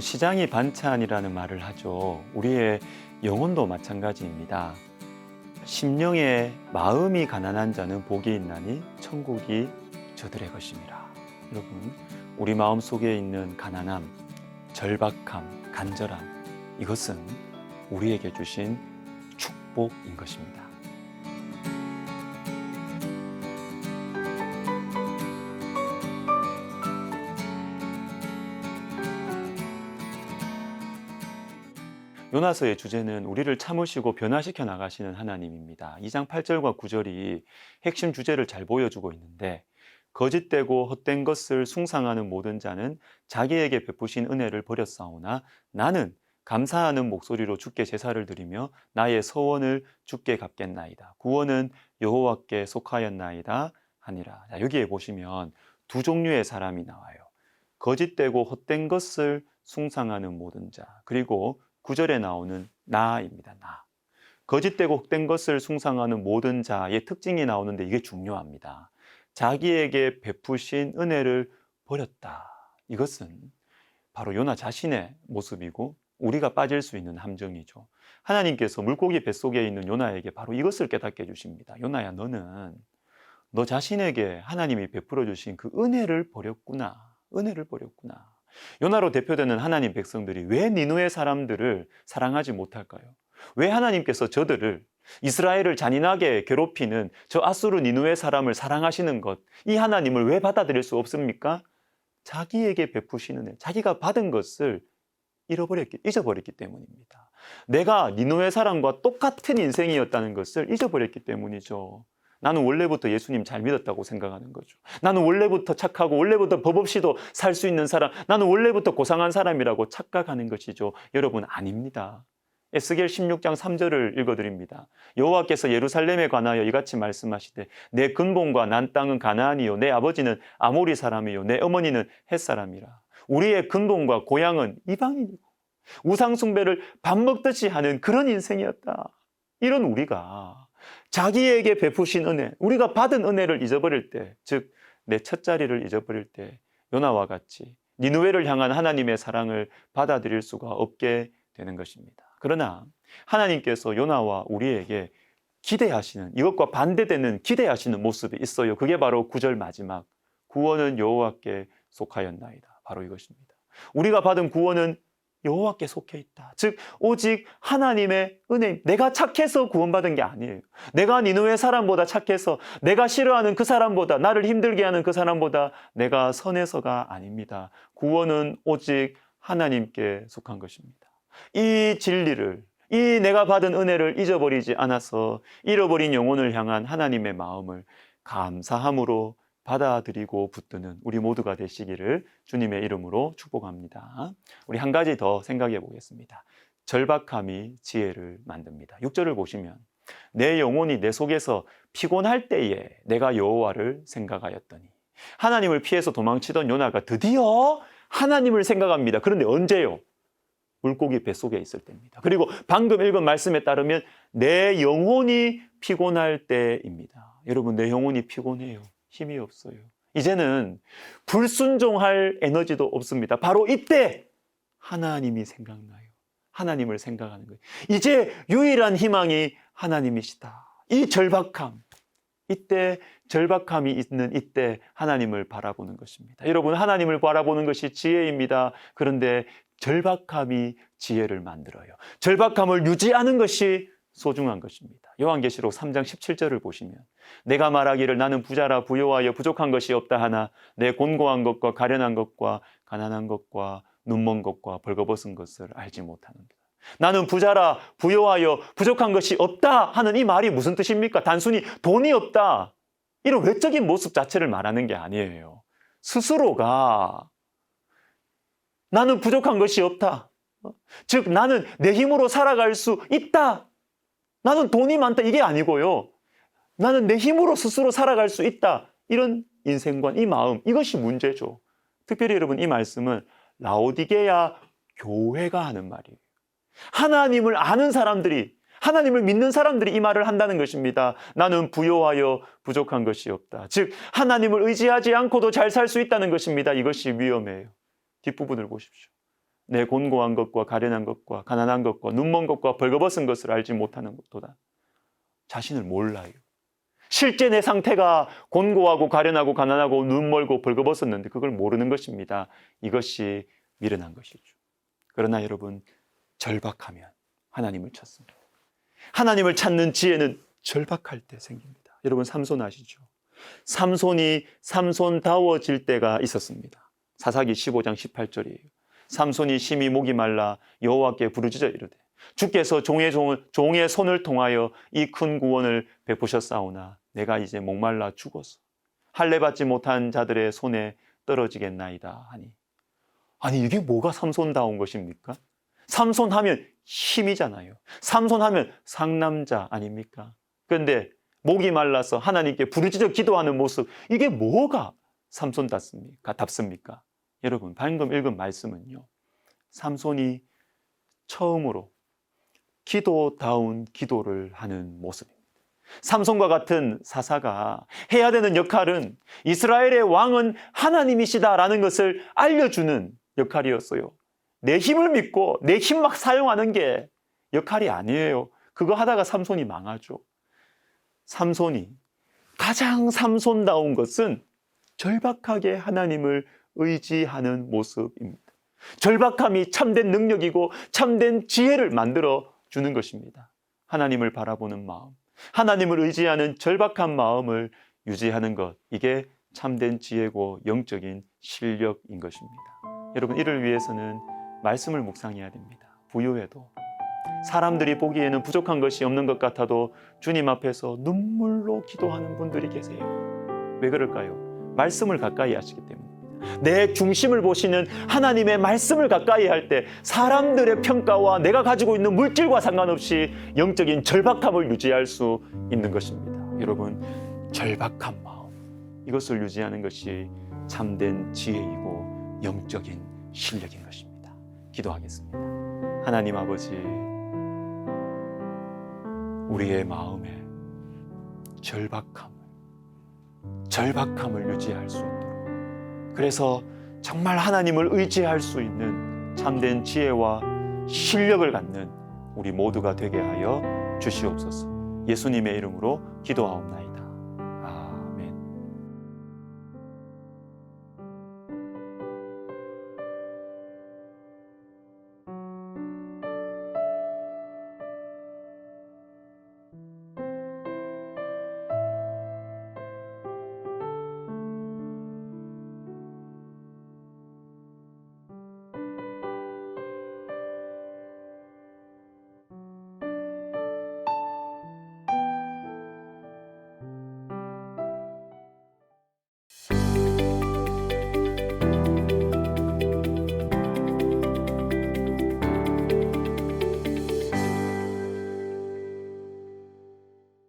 시장이 반찬이라는 말을 하죠. 우리의 영혼도 마찬가지입니다. 심령의 마음이 가난한 자는 복이 있나니 천국이 저들의 것입니다. 여러분, 우리 마음 속에 있는 가난함, 절박함, 간절함, 이것은 우리에게 주신 축복인 것입니다. 요나서의 주제는 우리를 참으시고 변화시켜 나가시는 하나님입니다. 2장 8절과 9절이 핵심 주제를 잘 보여주고 있는데, 거짓되고 헛된 것을 숭상하는 모든 자는 자기에게 베푸신 은혜를 버렸사오나 나는 감사하는 목소리로 주께 제사를 드리며 나의 서원을 주께 갚겠나이다. 구원은 여호와께 속하였나이다 하니라. 자, 여기에 보시면 두 종류의 사람이 나와요. 거짓되고 헛된 것을 숭상하는 모든 자, 그리고 9절에 나오는 나입니다. 나. 거짓되고 헛된 것을 숭상하는 모든 자의 특징이 나오는데 이게 중요합니다. 자기에게 베푸신 은혜를 버렸다. 이것은 바로 요나 자신의 모습이고 우리가 빠질 수 있는 함정이죠. 하나님께서 물고기 뱃속에 있는 요나에게 바로 이것을 깨닫게 해주십니다. 요나야, 너는 너 자신에게 하나님이 베풀어 주신 그 은혜를 버렸구나. 은혜를 버렸구나. 요나로 대표되는 하나님 백성들이 왜 니느웨 사람들을 사랑하지 못할까요? 왜 하나님께서 저들을, 이스라엘을 잔인하게 괴롭히는 저 아수르 니느웨 사람을 사랑하시는 것, 이 하나님을 왜 받아들일 수 없습니까? 자기에게 베푸시는 은혜, 자기가 받은 것을 잊어버렸기 때문입니다. 내가 니느웨 사람과 똑같은 인생이었다는 것을 잊어버렸기 때문이죠. 나는 원래부터 예수님 잘 믿었다고 생각하는 거죠. 나는 원래부터 착하고 원래부터 법 없이도 살 수 있는 사람, 나는 원래부터 고상한 사람이라고 착각하는 것이죠. 여러분, 아닙니다. 에스겔 16장 3절을 읽어드립니다. 여호와께서 예루살렘에 관하여 이같이 말씀하시되 내 근본과 난 땅은 가나안이요 내 아버지는 아모리 사람이요 내 어머니는 헷 사람이라. 우리의 근본과 고향은 이방인이고 우상 숭배를 밥 먹듯이 하는 그런 인생이었다. 이런 우리가 자기에게 베푸신 은혜, 우리가 받은 은혜를 잊어버릴 때, 즉 내 첫자리를 잊어버릴 때 요나와 같이 니느웨를 향한 하나님의 사랑을 받아들일 수가 없게 되는 것입니다. 그러나 하나님께서 요나와 우리에게 기대하시는, 이것과 반대되는 기대하시는 모습이 있어요. 그게 바로 9절 마지막, 구원은 여호와께 속하였나이다. 바로 이것입니다. 우리가 받은 구원은 여호와께 속해 있다. 즉 오직 하나님의 은혜, 내가 착해서 구원받은 게 아니에요. 내가 니느웨 사람보다 착해서, 내가 싫어하는 그 사람보다, 나를 힘들게 하는 그 사람보다 내가 선해서가 아닙니다. 구원은 오직 하나님께 속한 것입니다. 이 진리를, 이 내가 받은 은혜를 잊어버리지 않아서 잃어버린 영혼을 향한 하나님의 마음을 감사함으로 받아들이고 붙드는 우리 모두가 되시기를 주님의 이름으로 축복합니다. 우리 한 가지 더 생각해 보겠습니다. 절박함이 지혜를 만듭니다. 6절을 보시면 내 영혼이 내 속에서 피곤할 때에 내가 여호와를 생각하였더니, 하나님을 피해서 도망치던 요나가 드디어 하나님을 생각합니다. 그런데 언제요? 물고기 뱃속에 있을 때입니다. 그리고 방금 읽은 말씀에 따르면 내 영혼이 피곤할 때입니다. 여러분, 내 영혼이 피곤해요. 힘이 없어요. 이제는 불순종할 에너지도 없습니다. 바로 이때 하나님이 생각나요. 하나님을 생각하는 거예요. 이제 유일한 희망이 하나님이시다. 이 절박함, 이때 절박함이 있는 이때 하나님을 바라보는 것입니다. 여러분, 하나님을 바라보는 것이 지혜입니다. 그런데 절박함이 지혜를 만들어요. 절박함을 유지하는 것이 소중한 것입니다. 요한계시록 3장 17절을 보시면 내가 말하기를 나는 부자라 부요하여 부족한 것이 없다 하나 내 곤고한 것과 가련한 것과 가난한 것과 눈먼 것과 벌거벗은 것을 알지 못하는다. 나는 부자라 부요하여 부족한 것이 없다 하는 이 말이 무슨 뜻입니까? 단순히 돈이 없다, 이런 외적인 모습 자체를 말하는 게 아니에요. 스스로가 나는 부족한 것이 없다, 즉 나는 내 힘으로 살아갈 수 있다, 나는 돈이 많다, 이게 아니고요. 나는 내 힘으로 스스로 살아갈 수 있다. 이런 인생관, 이 마음, 이것이 문제죠. 특별히 여러분, 이 말씀은 라오디게아 교회가 하는 말이에요. 하나님을 아는 사람들이, 하나님을 믿는 사람들이 이 말을 한다는 것입니다. 나는 부요하여 부족한 것이 없다. 즉 하나님을 의지하지 않고도 잘 살 수 있다는 것입니다. 이것이 위험해요. 뒷부분을 보십시오. 내 곤고한 것과 가련한 것과 가난한 것과 눈먼 것과 벌거벗은 것을 알지 못하는 것도다. 자신을 몰라요. 실제 내 상태가 곤고하고 가련하고 가난하고 눈멀고 벌거벗었는데 그걸 모르는 것입니다. 이것이 미련한 것이죠. 그러나 여러분, 절박하면 하나님을 찾습니다. 하나님을 찾는 지혜는 절박할 때 생깁니다. 여러분, 삼손 아시죠? 삼손이 삼손다워질 때가 있었습니다. 사사기 15장 18절이에요. 삼손이 심히 목이 말라 여호와께 부르짖어 이르되 주께서 종의 손을 통하여 이 큰 구원을 베푸셨사오나 내가 이제 목말라 죽어서 할례 받지 못한 자들의 손에 떨어지겠나이다 하니. 아니, 이게 뭐가 삼손다운 것입니까? 삼손하면 힘이잖아요. 삼손하면 상남자 아닙니까? 그런데 목이 말라서 하나님께 부르짖어 기도하는 모습, 이게 뭐가 삼손답습니까? 여러분, 방금 읽은 말씀은요, 삼손이 처음으로 기도다운 기도를 하는 모습입니다. 삼손과 같은 사사가 해야 되는 역할은 이스라엘의 왕은 하나님이시다라는 것을 알려주는 역할이었어요. 내 힘을 믿고 내 힘 막 사용하는 게 역할이 아니에요. 그거 하다가 삼손이 망하죠. 삼손이 가장 삼손다운 것은 절박하게 하나님을 의지하는 모습입니다. 절박함이 참된 능력이고 참된 지혜를 만들어 주는 것입니다. 하나님을 바라보는 마음, 하나님을 의지하는 절박한 마음을 유지하는 것, 이게 참된 지혜고 영적인 실력인 것입니다. 여러분, 이를 위해서는 말씀을 묵상해야 됩니다. 부유해도 사람들이 보기에는 부족한 것이 없는 것 같아도 주님 앞에서 눈물로 기도하는 분들이 계세요. 왜 그럴까요? 말씀을 가까이 하시기 때문입니다. 내 중심을 보시는 하나님의 말씀을 가까이 할 때 사람들의 평가와 내가 가지고 있는 물질과 상관없이 영적인 절박함을 유지할 수 있는 것입니다. 여러분, 절박한 마음, 이것을 유지하는 것이 참된 지혜이고 영적인 실력인 것입니다. 기도하겠습니다. 하나님 아버지, 우리의 마음에 절박함을 유지할 수 있도록, 그래서 정말 하나님을 의지할 수 있는 참된 지혜와 실력을 갖는 우리 모두가 되게 하여 주시옵소서. 예수님의 이름으로 기도하옵나이다.